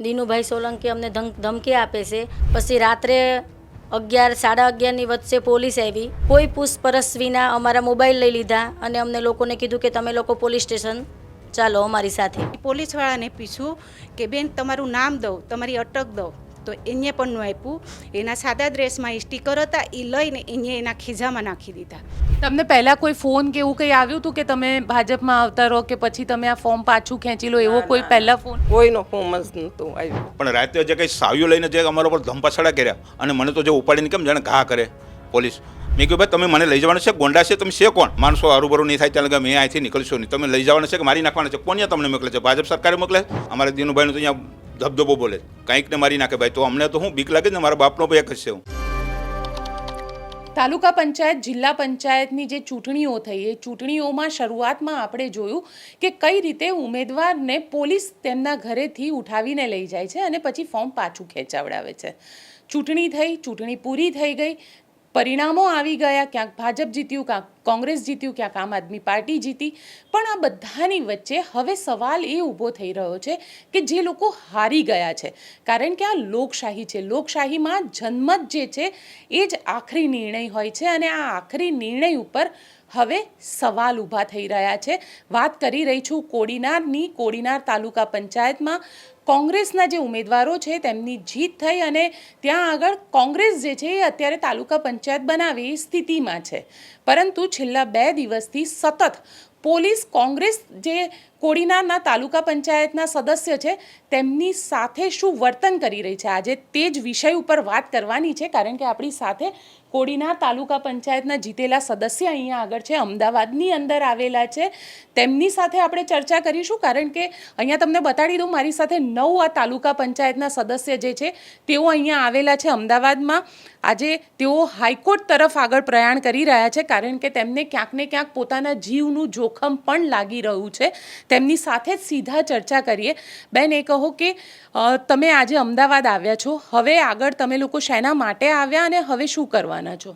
દિનુભાઈ સોલંકી અમને ધમકી આપે છે. પછી રાત્રે 11 સાડા 11ની વચ્ચે પોલીસ આવી. કોઈ પૂછપરછ વિના અમારા મોબાઈલ લઈ લીધા અને અમને લોકોને કીધું કે તમે લોકો પોલીસ સ્ટેશન ચાલો અમારી સાથે. પોલીસવાળાને પૂછ્યું કે બેન તમારું નામ દો, તમારી અટક દો, તો એને પણ ન આપ્યું. એના સાદા ડ્રેસમાં સ્ટીકર હતા, એ લઈને એને એના ખીજામાં નાખી દીધા. તમને પહેલા કોઈ ફોન કે એવું કંઈ આવ્યું હતું કે તમે ભાજપમાં આવતા રહો કે પછી તમે આ ફોર્મ પાછું ખેંચી લો, એવો કોઈ પહેલા ફોન? કોઈનો ફોન જ નહોતું આવ્યું. પણ રાતે જે કંઈ સાવીઓ લઈને જે અમારા પર ધમપછાડા કર્યા અને મને તો જે ઉપાડીને કેમ જાણે ઘા કરે પોલીસ. મેં કહ્યું ભાઈ તમે મને લઈ જવાના છે, ગોંડા છે, તમે છે કોણ? માણસો હારુબરું નહીં થાય ત્યાં લગા મેં અહીંથી નીકળશો નહીં. તમે લઈ જવાના છે કે મારી નાખવાના છે? કોણ તમને મોકલે છે? ભાજપ સરકારે મોકલે? અમારે દિનુભાઈનું તો અહીંયા ધબધબો બોલે, કંઈક ને મારી નાખે ભાઈ. તો અમને તો હું બીક લાગે ને, મારા બાપનો ભાઈ એક જ છે. હું તાલુકા પંચાયત, જિલ્લા પંચાયતની જે ચૂંટણીઓ થઈ, એ ચૂંટણીઓમાં શરૂઆતમાં આપણે જોયું કે કઈ રીતે ઉમેદવારને પોલીસ તેમના ઘરેથી ઉઠાવીને લઈ જાય છે અને પછી ફોર્મ પાછું ખેંચાવડાવે છે. ચૂંટણી થઈ, ચૂંટણી પૂરી થઈ ગઈ, પરિણામો આવી ગયા, ક્યાંક ભાજપ જીત્યું, ક્યાંક કોંગ્રેસ જીત્યું, ક્યાંક આમ આદમી પાર્ટી જીતી. પણ આ બધાની વચ્ચે હવે સવાલ એ ઊભો થઈ રહ્યો છે કે જે લોકો હારી ગયા છે, કારણ કે આ લોકશાહી છે, લોકશાહીમાં જનમત જે છે એ જ આખરી નિર્ણય હોય છે અને આ આખરી નિર્ણય ઉપર હવે સવાલ ઊભા થઈ રહ્યા છે. વાત કરી રહી છું કોડીનારની. કોડીનાર તાલુકા પંચાયતમાં કોંગ્રેસના જે ઉમેદવારો છે તેમની જીત થઈ અને ત્યાં આગળ કોંગ્રેસ જે છે એ અત્યારે તાલુકા પંચાયત બનાવે એ સ્થિતિમાં છે. પરંતુ છેલ્લા 2 દિવસથી સતત પોલીસ કોંગ્રેસ જે કોડીનારના તાલુકા પંચાયતના સદસ્ય છે તેમની સાથે શું વર્તન કરી રહી છે, આજે તે જ વિષય ઉપર વાત કરવાની છે. કારણ કે આપણી સાથે કોડીનાર તાલુકા પંચાયતના જીતેલા સદસ્ય અહીંયા આગળ છે, અમદાવાદની અંદર આવેલા છે. તેમની સાથે આપણે ચર્ચા કરીશું. કારણ કે અહીંયા તમને બતાડી દઉં, મારી સાથે 9 આ તાલુકા પંચાયતના સદસ્ય જે છે તેઓ અહીંયા આવેલા છે અમદાવાદમાં. આજે તેઓ હાઈકોર્ટ તરફ આગળ પ્રયાણ કરી રહ્યા છે, કારણ કે તેમને ક્યાંક ને ક્યાંક પોતાના જીવનું જોખમ પણ લાગી રહ્યું છે. તેમની સાથે જ સીધા ચર્ચા કરીએ. બેન, એ કહો કે તમે આજે અમદાવાદ આવ્યા છો, હવે આગળ તમે લોકો શેના માટે આવ્યા અને હવે શું કરવાના છો?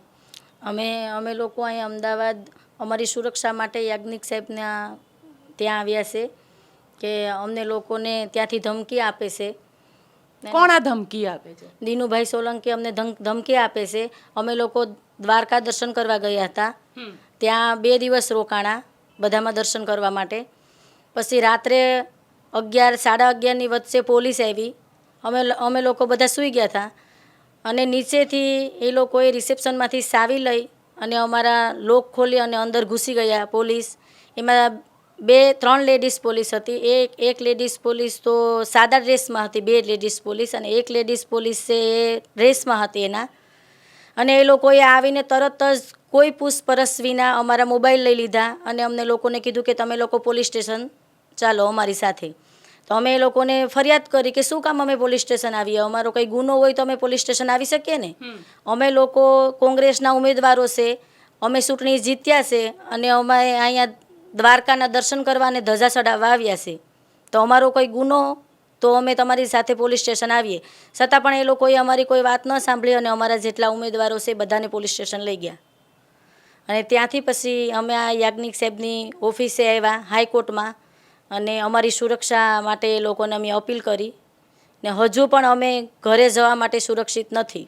અમે લોકો અહીંયા અમદાવાદ અમારી સુરક્ષા માટે યાજ્ઞિક સાહેબના ત્યાં આવ્યા છે કે અમને લોકોને ત્યાંથી ધમકી આપે છે. કોણ આ ધમકી આપે છે? દિનુભાઈ સોલંકી અમને ધમકી આપે છે. અમે લોકો દ્વારકા દર્શન કરવા ગયા હતા, ત્યાં 2 દિવસ રોકાણા બધામાં દર્શન કરવા માટે. પછી રાત્રે 11 સાડા 11ની વચ્ચે પોલીસ આવી. અમે લોકો બધા સૂઈ ગયા હતા અને નીચેથી એ લોકોએ રિસેપ્શનમાંથી ચાવી લઈ અને અમારા લોક ખોલી અને અંદર ઘૂસી ગયા પોલીસ. એમાં 2-3 લેડીઝ પોલીસ હતી. એક લેડીઝ પોલીસ તો સાદા ડ્રેસમાં હતી, 2 લેડીઝ પોલીસ, અને એક લેડીઝ પોલીસ એ ડ્રેસમાં હતી એના. અને એ લોકોએ આવીને તરત જ કોઈ પૂછપરછ વિના અમારા મોબાઈલ લઈ લીધા અને અમને લોકોને કીધું કે તમે લોકો પોલીસ સ્ટેશન ચાલો અમારી સાથે. તો અમે એ લોકોને ફરિયાદ કરી કે શું કામ અમે પોલીસ સ્ટેશન આવીએ, અમારો કંઈ ગુનો હોય તો અમે પોલીસ સ્ટેશન આવી શકીએ ને. અમે લોકો કોંગ્રેસના ઉમેદવારો છે, અમે ચૂંટણી જીત્યા છે અને અમે અહીંયા દ્વારકાના દર્શન કરવા અને ધજા ચડાવવા આવ્યા છે. તો અમારો કોઈ ગુનો તો અમે તમારી સાથે પોલીસ સ્ટેશન આવીએ. છતાં પણ એ લોકોએ અમારી કોઈ વાત ન સાંભળી અને અમારા જેટલા ઉમેદવારો છે બધાને પોલીસ સ્ટેશન લઈ ગયા. અને ત્યાંથી પછી અમે આ યાજ્ઞિક સાહેબની ઓફિસે આવ્યા હાઈકોર્ટમાં અને અમારી સુરક્ષા માટે એ લોકોને અમે અપીલ કરી ને હજુ પણ અમે ઘરે જવા માટે સુરક્ષિત નથી.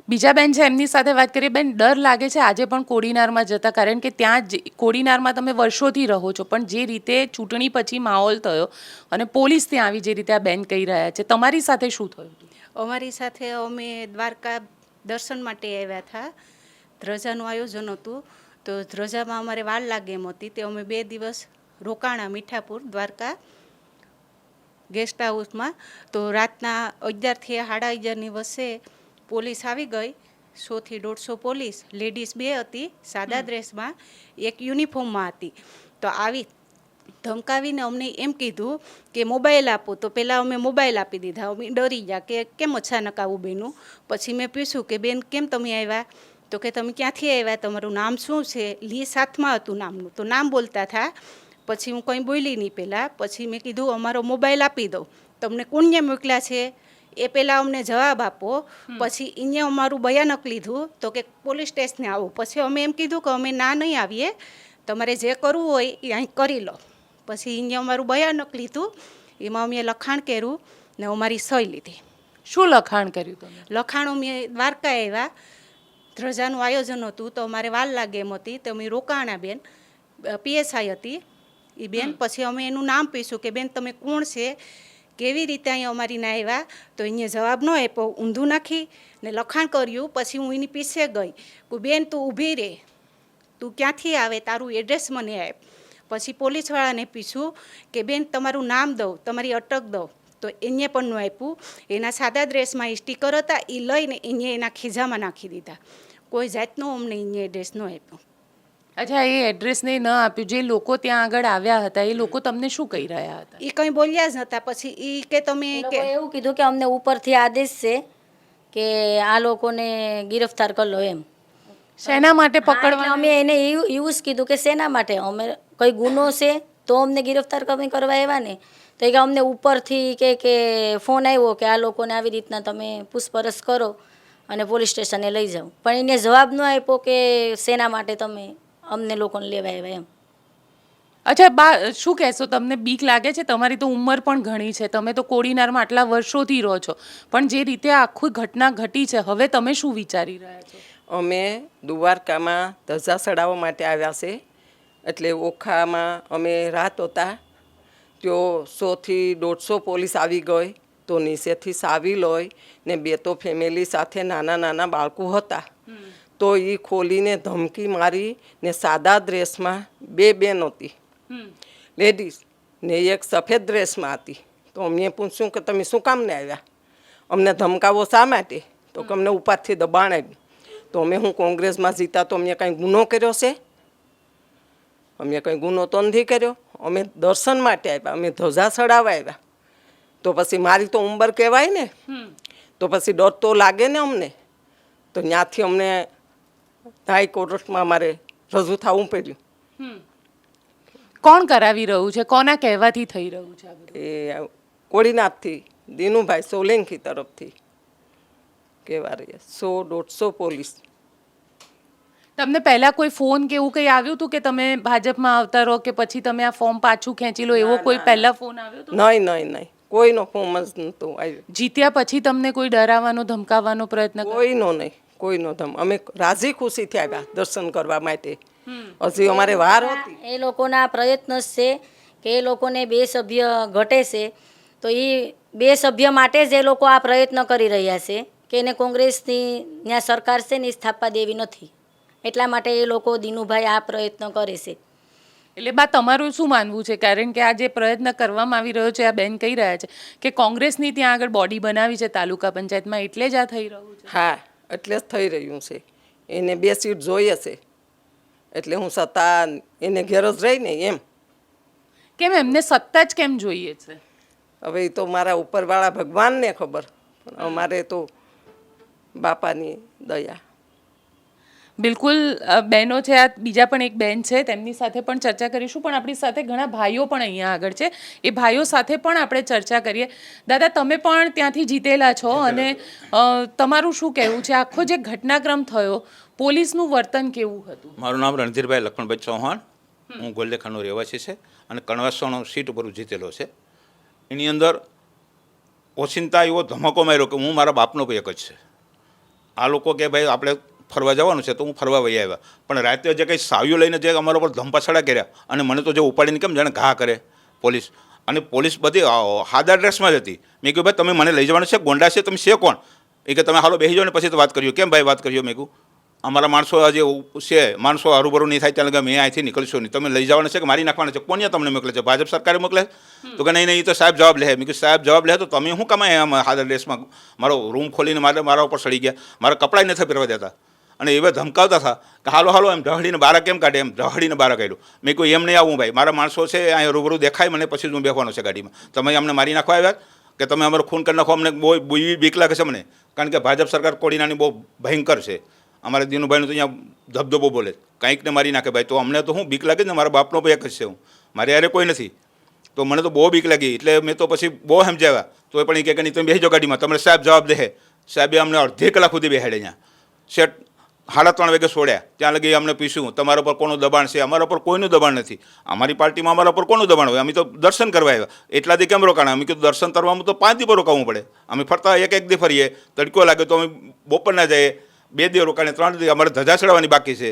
બીજા બેન છે, એમની સાથે વાત કરીએ. બેન, ડર લાગે છે આજે પણ કોડીનારમાં જતા? કારણ કે ત્યાં કોડીનારમાં તમે વર્ષોથી રહો છો, પણ જે રીતે ચૂંટણી પછી માહોલ થયો અને પોલીસ ત્યાં આવી, જે રીતે આ બેન કહી રહ્યા છે, તમારી સાથે શું થયું? અમારી સાથે અમે દ્વારકા દર્શન માટે આવ્યા હતા. ધ્રજાનું આયોજન હતું, તો ધ્રજામાં અમારે વાર લાગે એમ હતી. તે અમે 2 દિવસ રોકાણા મીઠાપુર દ્વારકા ગેસ્ટ હાઉસમાં. તો રાતના 11 થી 11:30ની વચ્ચે પોલીસ આવી ગઈ. 100 થી 150 પોલીસ, લેડીઝ 2 હતી સાદા ડ્રેસમાં, એક યુનિફોર્મમાં હતી. તો આવી ધમકાવીને અમને એમ કીધું કે મોબાઈલ આપો. તો પહેલાં અમે મોબાઈલ આપી દીધા. અમે ડરી ગયા કે કેમ અચાનક આવું બન્યું. પછી મેં પૂછ્યું કે બેન કેમ તમે આવ્યા? તો કે તમે ક્યાંથી આવ્યા, તમારું નામ શું છે? લીસ હાથમાં હતું નામનું, તો નામ બોલતા હતા. પછી હું કંઈ બોલી નહીં પહેલાં. પછી મેં કીધું અમારો મોબાઈલ આપી દઉં, તમને કોણે મોકલ્યા છે એ પહેલાં અમને જવાબ આપો. પછી એને અમારું બયાનક લીધું. તો કે પોલીસ સ્ટેશને આવો. પછી અમે એમ કીધું કે અમે ના નહીં આવીએ, તમારે જે કરવું હોય એ અહીં કરી લો. પછી એને અમારું બયાનક લીધું. એમાં અમે લખાણ કર્યું ને અમારી સહી લીધી. શું લખાણ કર્યું તમે? લખાણો મેં દ્વારકા આવ્યા, ધ્રજાનું આયોજન હતું તો અમારે વાર લાગે એમ હતી તો અમે રોકાણા બેન, પીએસઆઈ હતી એ બેન. પછી અમે એનું નામ પૂછ્યું કે બેન તમે કોણ છે, કેવી રીતે અહીંયા અમારી ના આવ્યા, તો અહીંયા જવાબ ન આપ્યો, ઊંધું નાખી ને લખાણ કર્યું. પછી હું એની પીછે ગઈ કે બેન તું ઊભી રહે, તું ક્યાંથી આવે, તારું એડ્રેસ મને આપ. પછી પોલીસવાળાને પૂછ્યું કે બેન તમારું નામ દઉં, તમારી અટક દઉં, તો એને પણ ન આપ્યું. એના સાદા ડ્રેસમાં એ સ્ટીકર હતા એ લઈને એને એના ખીજામાં નાખી દીધા. કોઈ જાતનો અમને એને એડ્રેસ ન આપ્યો. અચ્છા, એ એડ્રેસને ન આપ્યું. જે લોકો ત્યાં આગળ આવ્યા હતા એ લોકો તમને શું કહી રહ્યા હતા? એ કંઈ બોલ્યા જ નહોતા. પછી એ કે તમે એ કે લોકોએ એવું કીધું કે અમને ઉપરથી આદેશ છે કે આ લોકોને ગિરફ્તાર કરી લો એમ. શેના માટે એટલે પકડવા? અમે એને એવું જ કીધું કે શેના માટે, અમે કંઈ ગુનો છે તો અમને ગિરફ્તાર કરવા આવ્યા ને. તો એ કે અમને ઉપરથી કે ફોન આવ્યો કે આ લોકોને આવી રીતના તમે પૂછપરછ કરો અને પોલીસ સ્ટેશને લઈ જાઓ. પણ એને જવાબ ન આપ્યો કે શેના માટે તમે અમને લોકોને લેવા આવ્યા એમ. અચ્છા બા, શું કહેશો? તમને બીક લાગે છે? તમારી તો ઉંમર પણ ઘણી છે, તમે તો કોડીનારમાં આટલા વર્ષોથી રહો છો, પણ જે રીતે આખી ઘટના ઘટી છે હવે તમે શું વિચારી રહ્યા છો? અમે દ્વારકામાં ધજા ચડાવવા માટે આવ્યા છે. એટલે ઓખામાં અમે રાત હતા, ત્યાં 100 થી 150 પોલીસ આવી ગઈ. તો નીચેથી સાવી લોય ને 2 તો ફેમિલી સાથે નાના નાના બાળકો હતા. તો એ ખોલીને ધમકી મારી ને સાદા ડ્રેસમાં 2 બેન હતી લેડીઝ ને એક સફેદ ડ્રેસમાં હતી. તો અમને પૂછ્યું કે તમે શું કામને આવ્યા, અમને ધમકાવો શા માટે? તો કે અમને ઉપરથી દબાણ આવ્યું. તો અમે હું કોંગ્રેસમાં જીતા તો અમને કંઈ ગુનો કર્યો છે? અમે કંઈ ગુનો તો નથી કર્યો. અમે દર્શન માટે આવ્યા, અમે ધજા ચડાવવા આવ્યા. તો પછી મારી તો ઉંમર કહેવાય ને, તો પછી ડર તો લાગે ને અમને. તો ત્યાંથી અમને હાઈકોર્ટમાં અમારે રજૂ થવું પડ્યું. કોણ કરાવી રહ્યું છે? કોના કહેવાથી થઈ રહ્યું છે આ બધું? એ કોડીનાથથી દીનુભાઈ સોલંકી તરફથી કહેવા રહ્યા. 100-150 પોલીસ. તમને પહેલા કોઈ ફોન કે એવું કંઈ આવ્યું હતું કે તમે ભાજપમાં આવતા રહો કે પછી તમે આ ફોર્મ પાછું ખેંચી લો, એવો કોઈ પહેલા ફોન આવ્યો હતો? નહીં નહીં નહીં, કોઈનો ફોન જ નહોતો આવ્યો. જીત્યા પછી તમને કોઈ ડરાવવાનો ધમકાવવાનો પ્રયત્ન કર્યો? કોઈનો નહીં, કોઈનો ધમ. અમે રાજી ખુશીથી આવ્યા દર્શન કરવા માટે. હજી અમારે વાર હતી. એ લોકોના પ્રયત્ન છે કે એ લોકોને 2 સભ્ય ઘટે છે, તો એ 2 સભ્ય માટે જ એ લોકો આ પ્રયત્ન કરી રહ્યા છે કે એને કોંગ્રેસની ત્યાં સરકાર છે ને એ સ્થાપવા દેવી નથી. એટલા માટે એ લોકો દીનુભાઈ આ પ્રયત્ન કરે છે. એટલે બા, તમારું શું માનવું છે? કારણ કે આ જે પ્રયત્ન કરવામાં આવી રહ્યો છે, આ બેન કહી રહ્યા છે કે કોંગ્રેસની ત્યાં આગળ બોડી બનાવી છે તાલુકા પંચાયતમાં, એટલે જ આ થઈ રહ્યું છે. હા, એટલે જ થઈ રહ્યું છે. એને 2 સીટ જોઈએ છે એટલે હું સત્તા એને ઘેર જ રહી ને એમ. કેમ એમને સત્તા જ કેમ જોઈએ છે? હવે એ તો મારા ઉપરવાળા ભગવાનને ખબર, પણ અમારે તો બાપાની દયા. બિલકુલ બહેનો છે, આ બીજા પણ એક બેન છે, તેમની સાથે પણ ચર્ચા કરીશું. પણ આપણી સાથે ઘણા ભાઈઓ પણ અહીંયા આગળ છે, એ ભાઈઓ સાથે પણ આપણે ચર્ચા કરીએ. દાદા, તમે પણ ત્યાંથી જીતેલા છો અને તમારું શું કહેવું છે? આખો જે ઘટનાક્રમ થયો, પોલીસનું વર્તન કેવું હતું? મારું નામ રણધીરભાઈ લખણભાઈ ચૌહાણ, હું ગોલ્દેખાનો રહેવાસી છે અને કણવાસણ સીટ ઉપર જીતેલો છે. એની અંદર ઓચિંતા એવો ધમાકો માર્યો કે હું મારા બાપનો એક જ છે. આ લોકો કે ભાઈ આપણે ફરવા જવાનું છે તો હું ફરવા વહી આવ્યા, પણ રાતે જે કંઈ સાવીઓ લઈને જે અમારા પર ધમપાછડા કર્યા અને મને તો જે ઉપાડીને કેમ જાણે ઘા કરે પોલીસ. અને પોલીસ બધી સાદા ડ્રેસમાં જ હતી. મેં કહ્યું ભાઈ તમે મને લઈ જવાનું છે, ગોંડા છે, તમે છે કોણ? એ કે તમે હાલો બેસી જાઓ ને પછી તો વાત કર્યો. કેમ ભાઈ વાત કર્યો? મેં કહ્યું અમારા માણસો જે છે, માણસો હરુભરું નહીં થાય ત્યાં લગા મેં અહીંથી નીકળશો નહીં, તમે લઈ જવાના છે કે મારી નાખવાના છે? કોણ તમને મોકલે છે? ભાજપ સરકારે મોકલે? તો કે નહીં નહીં, એ તો સાહેબ જવાબ લે. મેં કહ્યું સાહેબ જવાબ લે તો તમે શું કમાય આમ સાદા ડ્રેસમાં? મારો રૂમ ખોલીને મારા ઉપર સડી ગયા, મારા કપડાં નથી પહેરવા દેતા અને એવા ધમકાવતા હતા કે હાલો હાલો એમ ઢહડીને બહાર કેમ કાઢે, એમ ઢહડીને બહાર કાઢ્યું. મેં કહ્યું એમ નહીં આવું ભાઈ, મારા માણસો છે અહીંયા રૂબરૂ દેખાય મને પછી હું બેસવાનો છે ગાડીમાં. તમે અમને મારી નાખવા આવ્યા કે તમે અમારું ખૂન કરી નાખો? અમને બહુ બીક લાગે છે મને, કારણ કે ભાજપ સરકાર કોડીનાની બહુ ભયંકર છે. અમારે દીનુભાઈનું તો અહીંયા ધબધબો બોલે, કંઈકને મારી નાખે ભાઈ. તો અમને તો હું બીક લાગે ને, મારા બાપનો પણ એક જ છે, હું મારે યારે કોઈ નથી. તો મને તો બહુ બીક લાગી, એટલે મેં તો પછી બહુ સમજાવ્યા તો પણ એ કહે કે નહીં તમે બેસી જાઓ ગાડીમાં, તમને સાહેબ જવાબ દે. સાહેબે અમને અડધી કલાક સુધી બેહાડે અહીંયા સેટ 3:30 વાગે છોડ્યા ત્યાં લગી અમને પૂછ્યું તમારા પર કોનું દબાણ છે, અમારા પર કોઈનું દબાણ નથી. અમારી પાર્ટીમાં અમારા પર કોનું દબાણ હોય? અમે તો દર્શન કરવા આવ્યા, એટલાથી કેમ રોકાણા? અમે કીધું દર્શન કરવામાં તો 5 દિવસ રોકાવું પડે, અમે ફરતા એક દી ફરીએ, તડકો લાગે તો અમે બપોરના જઈએ, 2 દિવસ રોકાણે 3 દિવસ અમારે ધજા ચડાવવાની બાકી છે.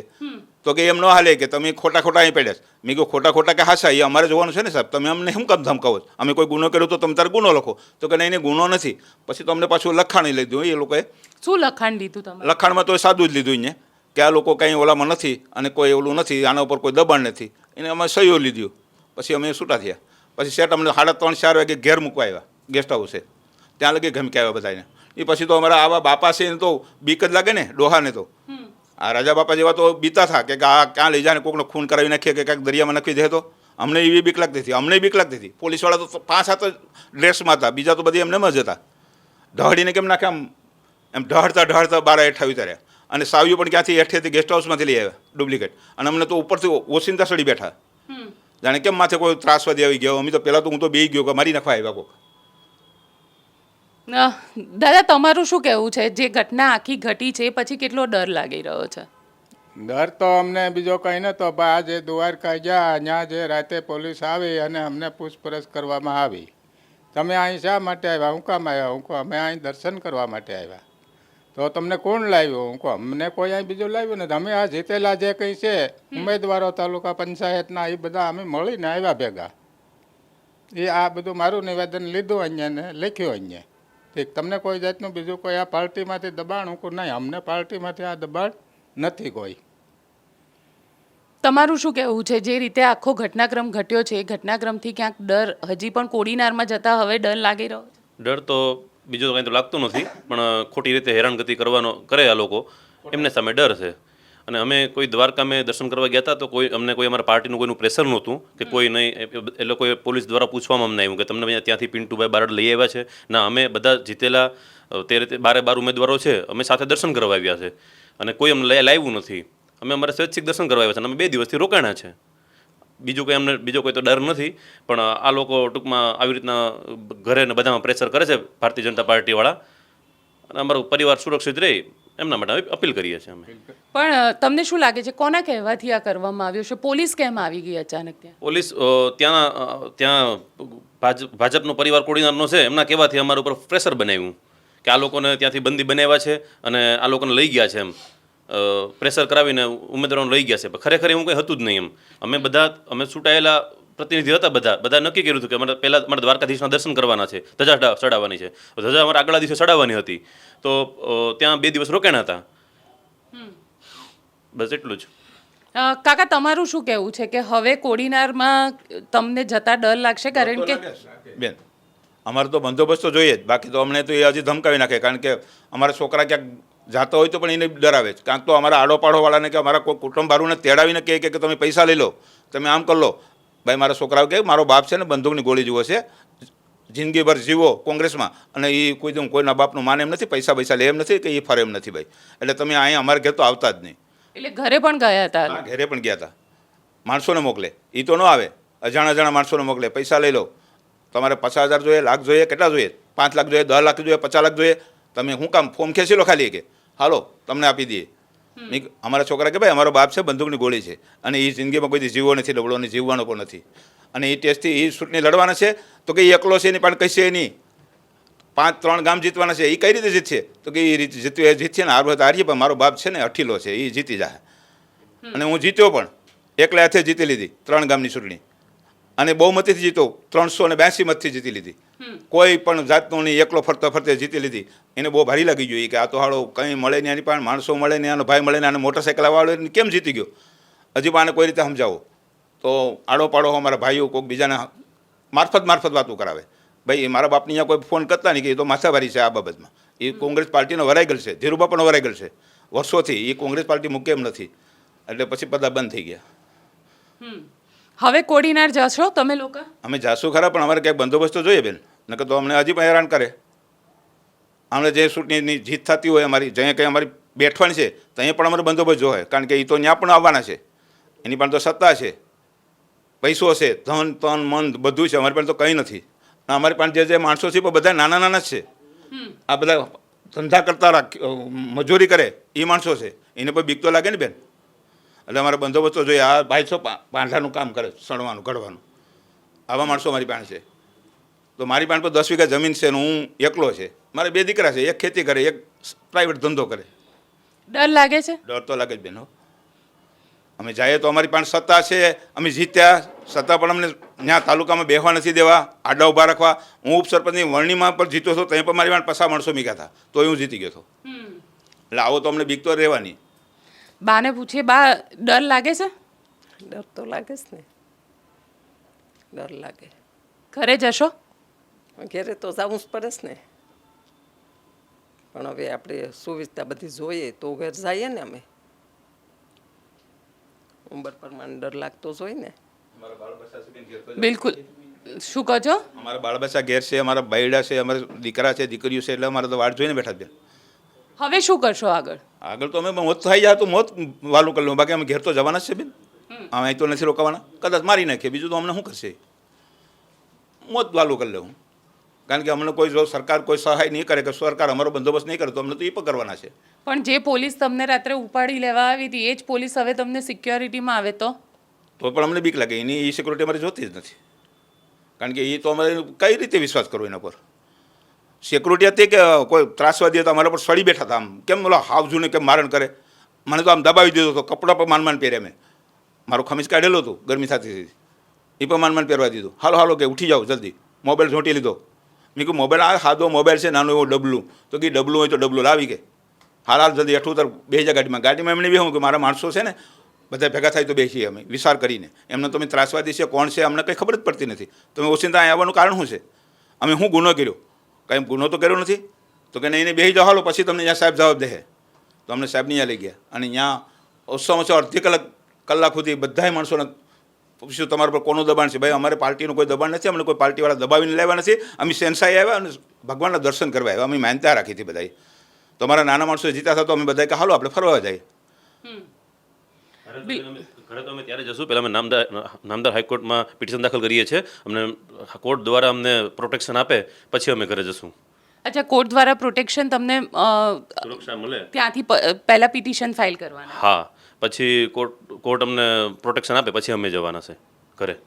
તો કે એમ ન હાલે કે તમે ખોટા અહીં પડ્યા. મેં કહ્યું ખોટા કે હાસા એ અમારે જોવાનું છે ને સાહેબ, તમે અમને શું કામ ધમકાવો છો? અમે કોઈ ગુનો કર્યો તો તમે તારે ગુનો લખો. તો કે નહીં નહીં ગુનો નથી. પછી તો અમને પાછું લખાણ લીધું. એ લોકોએ શું લખાણ લીધું તમે? લખાણમાં તો સાદું જ લીધું અહીંયા કે આ લોકો કંઈ ઓલામાં નથી અને કોઈ ઓલું નથી, આના ઉપર કોઈ દબાણ નથી. એને અમે સહીઓ લીધું. પછી અમે છૂટા થયા. પછી સેટ અમને 3:30-4 વાગે ઘેર મૂકવા આવ્યા, ગેસ્ટ હાઉસ છે ત્યાં લગી ધમકી આવ્યા બધાને. એ પછી તો અમારા આવા બાપા છે ને તો બીક જ લાગે ને ડોહાને. તો આ રાજા બાપા જેવા તો બીતા થા કે આ ક્યાં લઈ જાય ને કોઈકનો ખૂન કરાવી નાખીએ કે ક્યાંક દરિયામાં નાખી દે. તો અમને એવી બીક લાગતી હતી, અમને બીક લાગતી હતી. પોલીસવાળા તો 5-7 ડ્રેસમાં હતા, બીજા તો બધી એમને જ હતા. ઢહડીને કેમ નાખે આમ એમ ઢહડતા 12 હેઠા ઉતાર્યા. અને સાવ્યું પણ ક્યાંથી હેઠેથી ગેસ્ટ હાઉસમાંથી લઈ આવ્યા ડુપ્લિકેટ. અને અમને તો ઉપરથી ઓસિંતા સડી બેઠા, જાણે કેમ માથે કોઈ ત્રાસવાદી આવી ગયો. અમે તો પહેલાં તો હું તો બેસી ગયો કે મારી નાખવા આવ્યા કોક. દાદા તમારું શું કહેવું છે? જે ઘટના આખી ઘટી છે પછી કેટલો ડર લાગી રહ્યો છે? ડર તો અમને બીજો કંઈ નહોતો, પણ આજે દ્વારકા ગયા ત્યાં જે રાતે પોલીસ આવી અને અમને પૂછપરછ કરવામાં આવી, તમે અહીં શા માટે આવ્યા? હું કામ આવ્યા? હું કહું અમે અહીં દર્શન કરવા માટે આવ્યા. તો તમને કોણ લાવ્યું? હું કહું અમને કોઈ અહીં બીજું લાવ્યું નથી, અમે આ જીતેલા જે કંઈ છે ઉમેદવારો તાલુકા પંચાયતના એ બધા અમે મળીને આવ્યા ભેગા. એ આ બધું મારું નિવેદન લીધું અહીંયા ને લખ્યું અહીંયા. ઠીક, તમને કોઈ જાતનું બીજું કોઈ આ પાર્ટીમાંથી દબાણ? હું કહું નહીં, અમને પાર્ટીમાંથી આ દબાણ નથી કોઈ. તમારું શું કહેવું છે? જે રીતે આખો ઘટનાક્રમ ઘટ્યો છે એ ઘટનાક્રમથી ક્યાંક ડર હજી પણ કોડીનારમાં જતા હવે ડર લાગી રહ્યો છે? ડર તો બીજું કંઈ તો લાગતું નથી, પણ ખોટી રીતે હેરાનગતિ કરે આ લોકો, એમને સામે ડર છે. અને અમે કોઈ દ્વારકામાં દર્શન કરવા ગયા હતા તો અમને કોઈ અમારા પાર્ટીનું કોઈનું પ્રેશર નહોતું કે કોઈ નહીં. એ લોકોએ પોલીસ દ્વારા પૂછવામાં અમને આવ્યું કે તમને ત્યાંથી પિન્ટુભાઈ બારડ લઈ આવ્યા છે? ના, અમે બધા જીતેલા 12 ઉમેદવારો છે, અમે સાથે દર્શન કરવા આવ્યા છે અને કોઈ અમને લાવ્યું નથી. અમે અમારે સ્વૈચ્છિક દર્શન કરવા આવ્યા છે અને અમે 2 દિવસથી રોકાણા છે. બીજો કોઈ તો ડર નથી. પણ આ લોકો ટૂંકમાં આવી રીતના ઘરે ને બધામાં પ્રેશર કરે છે ભારતીય જનતા પાર્ટીવાળા, અને અમારો પરિવાર સુરક્ષિત રહે એમના માટે અપીલ કરીએ છીએ અમે. પણ તમને શું લાગે છે કોના કહેવાથી આ કરવામાં આવ્યું છે? પોલીસ કેમ આવી ગઈ અચાનક ત્યાં? પોલીસ ત્યાં ભાજપનો પરિવાર કોડીનારનો છે, એમના કહેવાથી અમારા ઉપર પ્રેશર બનાવ્યું કે આ લોકોને ત્યાંથી બંદી બનાવ્યા છે અને આ લોકોને લઈ ગયા છે. એમ પ્રેશર કરાવીને ઉમેદવારોને લઈ ગયા છે. પણ ખરેખર એવું કંઈ હતું જ નહીં. અમે ચૂંટાયેલા પ્રતિનિધિ હતા, બધા નક્કી કર્યું હતું કે અમારે પહેલાં અમારે દ્વારકાધીશના દર્શન કરવાના છે, ધજા ચડાવવાની છે. ધજા અમારે આગલા દિવસે ચડાવવાની હતી, તો ત્યાં 2 દિવસ રોકાણા હતા. બસ એટલું જ. કાકા તમારું શું કહેવું છે કે હવે કોડીનારમાં તમને જતા ડર લાગશે? કારણ કે બેન અમારે તો બંદોબસ્ત તો જોઈએ જ, બાકી તો અમને તો એ હજી ધમકાવી નાખે. કારણ કે અમારા છોકરા ક્યાંક જાતા હોય તો પણ એને ડરાવે જ. કાંક તો અમારા આડોપાડોવાળાને કે અમારા કોઈ કુટુંબવાળાને તેડાવીને કહે કે તમે પૈસા લઈ લો, તમે આમ કરી લો. ભાઈ મારા છોકરાઓ કહે મારો બાપ છે ને બંદૂકની ગોળી જુઓ છે, જિંદગીભર જીવો કોંગ્રેસમાં, અને એ કોઈના બાપનું માને એમ નથી, પૈસા લે એમ નથી, કે એ ફરે એમ નથી ભાઈ. એટલે તમે અહીંયા અમારે ઘેર તો આવતા જ નહીં. એટલે ઘરે પણ ગયા હતા? હા, ઘરે પણ ગયા હતા. માણસોને મોકલે, એ તો ન આવે, અજાણા માણસોને મોકલે, પૈસા લઈ લો. તમારે 50,000 જોઈએ, લાખ જોઈએ, કેટલા જોઈએ? 5 લાખ જોઈએ, 10 લાખ જોઈએ, 50 લાખ જોઈએ? તમે શું કામ ફોર્મ ખેંચી લો ખાલી કે હાલો તમને આપી દઈએ. અમારા છોકરા કે ભાઈ અમારો બાપ છે, બંદૂકની ગોળી છે, અને એ જિંદગીમાં કોઈ જીવો નથી, લબડો નહીં, જીવવાનો પણ નથી, અને એ ટેસ્ટથી એ ચૂંટણી લડવાના છે. તો કે એ એકલો છે એની પણ કહીશે નહીં, 5-3 ગામ જીતવાના છે. એ કઈ રીતે જીતશે? તો કે એ જીતશે ને, હારવું હારીએ, પણ મારો બાપ છે ને અઠીલો છે, એ જીતી જાય. અને હું જીત્યો પણ, એકલા હાથે જીતી લીધી 3 ગામની ચૂંટણી, અને બહુમતીથી જીતો, 382 મતથી જીતી લીધી. કોઈ પણ જાતનું નહીં, એકલો ફરતે જીતી લીધી. એને બહુ ભારી લાગી ગયું કે આ તો હાળો કંઈ મળે નહીં, આની પાસે માણસો મળે નહીં, આનો ભાઈ મળે ને, આને મોટરસાઇકલવાળો કેમ જીતી ગયો? હજી પણ આને કોઈ રીતે સમજાવો. તો આડો પાડો અમારા ભાઈઓ કોઈક બીજાના મારફત વાતો કરાવે. ભાઈ મારા બાપની અહીંયા કોઈ ફોન કરતા નહીં કે એ તો માથાભારી છે આ બાબતમાં. એ કોંગ્રેસ પાર્ટીનો વરાઈ ગયેલ છે, ધીરુબા પણ વરાઈ ગયેલ છે વર્ષોથી. એ કોંગ્રેસ પાર્ટી મૂકે એમ નથી, એટલે પછી બધા બંધ થઈ ગયા. હવે કોડીનાર જશો તમે લોકો? અમે જાશું ખરા, પણ અમારે ક્યાંક બંદોબસ્ત તો જોઈએ બેન, નકર તો અમને હજી પણ હેરાન કરે. અમને જે ચૂંટણીની જીત થતી હોય અમારી, જ્યાં કંઈ અમારી બેઠવાની છે ત્યાં પણ અમારે બંદોબસ્ત જોઈએ. કારણ કે એ તો ત્યાં પણ આવવાના છે, એની પાસે તો સત્તા છે, પૈસો છે, ધન તન મન બધું છે. અમારી પાસે તો કંઈ નથી. અમારી પાસે જે માણસો છે પણ બધા નાના જ છે. આ બધા ધંધા કરતા મજૂરી કરે એ માણસો છે, એને કોઈ બીક તો લાગે ને બેન. એટલે અમારે બંદોબસ્તો જોઈએ. આ ભાઈ છો પાંઠાનું કામ કરે, સણવાનું ઘડવાનું, આવા માણસો મારી પાસે છે. તો મારી પાસે 10 વીઘા જમીન છે ને હું એકલો છે. મારે 2 દીકરા છે, એક ખેતી કરે, એક પ્રાઇવેટ ધંધો કરે. ડર લાગે છે? ડર તો લાગે જ બેન. હો, અમે જઈએ તો અમારી પાસે સત્તા છે, અમે જીત્યા, છતાં પણ અમને ત્યાં તાલુકામાં બેસવા નથી દેવા, આડા ઊભા રાખવા. હું ઉપસરપંચની વરણીમાં પણ જીતો હતો, ત્યાં પણ મારી પાસે 50 માણસો મીકા હતા, તો હું જીતી ગયો હતો. એટલે આવો તો અમને બીક તો રહેવાની. બાને પૂછીએ, બા ડર લાગે છે? ડર તો લાગે જ ને, ડર લાગે. ઘરે જશો? ઘેરે તો જવું જ પડે જ ને, પણ હવે આપણે સુવિધા બધી જોઈએ તો ઘેર જઈએ ને. અમે ઉંમર પ્રમાણે ડર લાગતો જ હોય ને. બિલકુલ. શું કહો છો? અમારા બાળ બચ્ચા ઘેર છે, અમારા બૈડા છે, અમારા દીકરા છે, દીકરીઓ છે, એટલે અમારે તો વાટ જોઈને બેઠા જ બેન. હવે શું કરશો આગળ? આગળ તો અમે મોત થઈ જાય તો મોત વાલું કરી લઉં, બાકી અમે ઘેર તો જવાના જ છે બેન. અમે અહીં તો નથી રોકાવાના, કદાચ મારી નાખીએ, બીજું તો અમને શું કરશે? મોત વાલું કરી લઉં. કારણ કે અમને કોઈ જો સરકાર કોઈ સહાય નહીં કરે, કે સરકાર અમારો બંદોબસ્ત નહીં કરે, તો અમને તો એ પણ કરવાના છે. પણ જે પોલીસ તમને રાત્રે ઉપાડી લેવા આવી હતી, એ જ પોલીસ હવે તમને સિક્યોરિટીમાં આવે તો પણ અમને બીક લાગે. એની એ સિક્યુરિટી અમારે જોતી જ નથી. કારણ કે એ તો અમારે કઈ રીતે વિશ્વાસ કરવો એના પર? સિક્યુરિટી હતી કે કોઈ ત્રાસવાદી હતા, અમારા પર સડી બેઠા હતા. આમ કેમ ઓલા હાવજુને કેમ મારણ કરે, મને તો આમ દબાવી દીધો હતો. કપડાં પર માંડ પહેર્યા મેં, મારું ખમીસ કાઢેલું હતું, ગરમી થતી હતી, એ પણ માંડ પહેરવા દીધું. હાલો હાલો કે ઉઠી જાઓ જલ્દી. મોબાઈલ ઝોંટી લીધો. મેં કહ્યું મોબાઈલ આ સાદો મોબાઈલ છે, નાનું એવું ડબલું. તો કે ડબલું હોય તો ડબલું લાવી કે હાલ જલ્દી હેઠું ઉતર, બેસી જા ગાડીમાં એમને બેહું કે મારા માણસો છે ને બધા ભેગા થાય તો બેસીએ અમે વિચાર કરીને. એમને તમે ત્રાસવાદી છે કોણ છે અમને કંઈ ખબર જ પડતી નથી. તમે ઓચિંતા અહીં આવવાનું કારણ શું છે? અમે શું ગુનો કર્યો? કાંઈ ગુનો તો કર્યો નથી. તો કે નહીં બેસી જાઓ હાલો, પછી તમને ત્યાં સાહેબ જવાબ દે. તો અમને સાહેબની ત્યાં લઈ ગયા, અને ત્યાં ઓછામાં ઓછા અડધી કલાક સુધી બધાય માણસોને પૂછ્યું તમારા પર કોનું દબાણ છે? ભાઈ અમારે પાર્ટીનું કોઈ દબાણ નથી, અમને કોઈ પાર્ટીવાળા દબાવીને લાવ્યા નથી. અમે સેન્સાઈ આવ્યા અને ભગવાનના દર્શન કરવા આવ્યા. અમે માનતા રાખી હતી બધાએ. તો અમારા નાના માણસો જીતા હતા તો અમે બધાએ કે હાલો આપણે ફરવા જઈએ. ઘરે તો અમે ત્યારે જશું, પહેલાં અમે નામદાર હાઈકોર્ટમાં પિટિશન દાખલ કરીએ છીએ. અમને કોર્ટ દ્વારા અમને પ્રોટેક્શન આપે પછી અમે ઘરે જશું. અચ્છા, કોર્ટ દ્વારા પ્રોટેક્શન તમને સુરક્ષા મળે ત્યાંથી પહેલા પિટિશન ફાઇલ કરવાના? હા, પછી કોર્ટ અમને પ્રોટેક્શન આપે પછી અમે જવાના છે ઘરે.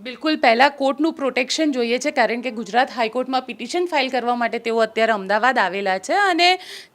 બિલકુલ, પહેલાં કોર્ટનું પ્રોટેક્શન જોઈએ છે, કારણ કે ગુજરાત હાઈકોર્ટમાં પિટિશન ફાઇલ કરવા માટે તેઓ અત્યારે અમદાવાદ આવેલા છે. અને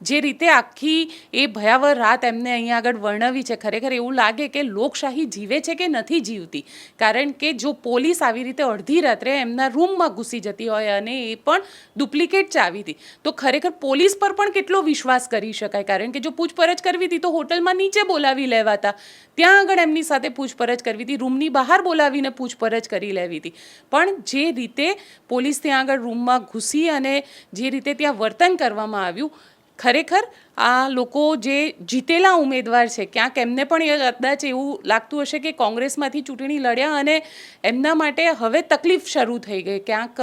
જે રીતે આખી એ ભયાવહ રાત એમને અહીંયા આગળ વર્ણવી છે, ખરેખર એવું લાગે કે લોકશાહી જીવે છે કે નથી જીવતી. કારણ કે જો પોલીસ આવી રીતે અડધી રાત્રે એમના રૂમમાં ઘૂસી જતી હોય, અને એ પણ ડુપ્લિકેટ ચાવીથી, તો ખરેખર પોલીસ પર પણ કેટલો વિશ્વાસ કરી શકાય? કારણ કે જો પૂછપરછ કરવી હતી તો હોટલમાં નીચે બોલાવી લેવાતા, ત્યાં આગળ એમની સાથે પૂછપરછ કરવી હતી, રૂમની બહાર બોલાવીને પૂછપરછ કરી લેવી હતી. પણ જે રીતે પોલીસ ત્યાં આગળ રૂમમાં ઘૂસી અને જે રીતે ત્યાં વર્તન કરવામાં આવ્યું, ખરેખર આ લોકો જે જીતેલા ઉમેદવાર છે, ક્યાંક એમને પણ કદાચ એવું લાગતું હશે કે કોંગ્રેસમાંથી ચૂંટણી લડ્યા અને એમના માટે હવે તકલીફ શરૂ થઈ ગઈ. ક્યાંક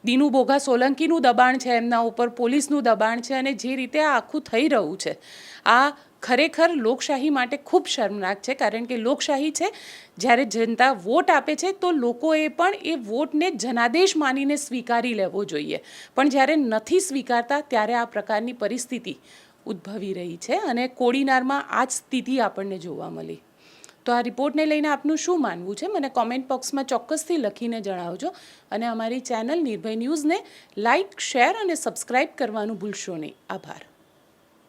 દીનુ બોઘા સોલંકીનું દબાણ છે એમના ઉપર, પોલીસનું દબાણ છે, અને જે રીતે આ આખું થઈ રહ્યું છે, આ ખરેખર લોકશાહી માટે ખૂબ શર્મનાક છે. કારણ કે લોકશાહી છે, જ્યારે જનતા વોટ આપે છે તો લોકોએ પણ એ વોટને જનાદેશ માનીને સ્વીકારી લેવો જોઈએ. પણ જ્યારે નથી સ્વીકારતા ત્યારે આ પ્રકારની પરિસ્થિતિ ઉદ્ભવી રહી છે, અને કોડીનારમાં આ જ સ્થિતિ આપણને જોવા મળી. તો આ રિપોર્ટને લઈને આપનું શું માનવું છે મને કોમેન્ટ બોક્સમાં ચોક્કસથી લખીને જણાવજો. અને અમારી ચેનલ નિર્ભય ન્યૂઝને લાઇક, શેર અને સબસ્ક્રાઇબ કરવાનું ભૂલશો નહીં. આભાર.